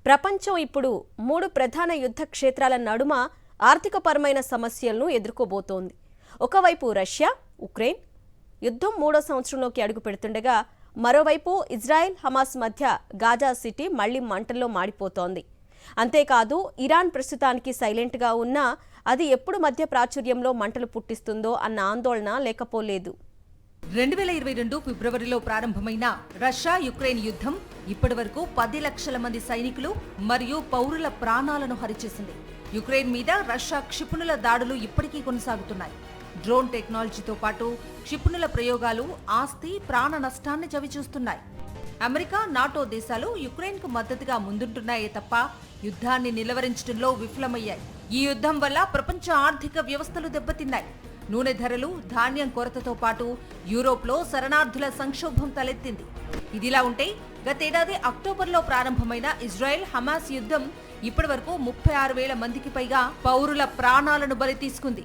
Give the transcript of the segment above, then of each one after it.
ప్రపంచం ఇప్పుడు 3 ప్రధాన యుద్ధ క్షేత్రాల నడుమ ఆర్థికపరమైన సమస్యలను ఎదుర్కోబోతోంది. ఒకవైపు రష్యా, ఉక్రెయిన్ యుద్ధం 3వ సంవత్సరంలోకి అడుగు పెడుతుండగా, మరోవైపు ఇజ్రాయెల్, హమాస్ మధ్య గాజా సిటీ మళ్లీ మంటల్లో మాడిపోతోంది. అంతేకాదు, ఇరాన్ ప్రస్తుతానికి సైలెంట్గా ఉన్నా అది ఎప్పుడు మధ్య ప్రాచుర్యంలో మంటలు పుట్టిస్తుందో అన్న ఆందోళన లేకపోలేదు. 2022 ఫిబ్రవరిలో ప్రారంభమైన రష్యా యుక్రెయిన్ యుద్ధం ఇప్పటి వరకు 10 లక్షల మంది సైనికులు మరియు పౌరుల ప్రాణాలను హరిచేసింది. యుక్రెయిన్ మీద రష్యా క్షిపణుల దాడులు ఇప్పటికీ కొనసాగుతున్నాయి. డ్రోన్ టెక్నాలజీతో పాటు క్షిపణుల ప్రయోగాలు ఆస్తి, ప్రాణ నష్టాన్ని చవిచూస్తున్నాయి. అమెరికా, నాటో దేశాలు యుక్రెయిన్కు మద్దతుగా ముందుంటున్నాయే తప్ప యుద్ధాన్ని నిలవరించడంలో విఫలమయ్యాయి. ఈ యుద్ధం వల్ల ప్రపంచ ఆర్థిక వ్యవస్థలు దెబ్బతిన్నాయి. నూనె ధరలు, ధాన్యం కొరతతో పాటు యూరోప్లో శరణార్థుల సంక్షోభం తలెత్తింది. ఇదిలా ఉంటే గతేడాది అక్టోబర్లో ప్రారంభమైన ఇజ్రాయెల్ హమాస్ యుద్ధం ఇప్పటి వరకు 36,000 మందికి పైగా పౌరుల ప్రాణాలను బలి తీసుకుంది.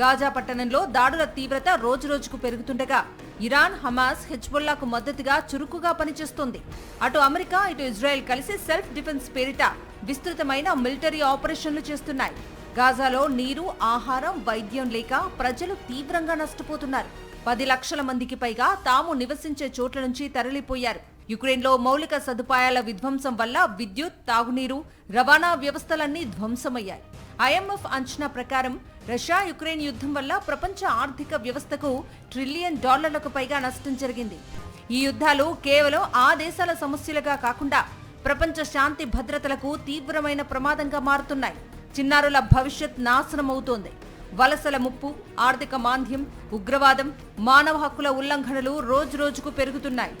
గాజా పట్టణంలో దాడుల తీవ్రత రోజురోజుకు పెరుగుతుండగా, ఇరాన్, హమాస్, హెజ్బొల్లాకు మద్దతుగా చురుకుగా పనిచేస్తోంది. అటు అమెరికా, ఇటు ఇజ్రాయెల్ కలిసి సెల్ఫ్ డిఫెన్స్ పేరిట విస్తృతమైన మిలిటరీ ఆపరేషన్లు చేస్తున్నాయి. గాజాలో నీరు, ఆహారం, వైద్యం లేక ప్రజలు తీవ్రంగా నష్టపోతున్నారు. 10 లక్షల మందికి పైగా తాము నివసించే చోట్ల నుంచి తరలిపోయారు. యుక్రెయిన్లో మౌలిక సదుపాయాల విధ్వంసం వల్ల విద్యుత్, తాగునీరు, రవాణా వ్యవస్థలన్నీ ధ్వంసమయ్యాయి. IMF అంచనా ప్రకారం రష్యా యుక్రెయిన్ యుద్ధం వల్ల ప్రపంచ ఆర్థిక వ్యవస్థకు $1 ట్రిలియన్ పైగా నష్టం జరిగింది. ఈ యుద్ధాలు కేవలం ఆ దేశాల సమస్యలుగా కాకుండా ప్రపంచ శాంతి భద్రతలకు తీవ్రమైన ప్రమాదంగా మారుతున్నాయి. చిన్నారుల భవిష్యత్ నాశనమవుతోంది. వలసల ముప్పు, ఆర్థిక మాంద్యం, ఉగ్రవాదం, మానవ హక్కుల ఉల్లంఘనలు రోజురోజుకు పెరుగుతున్నాయి.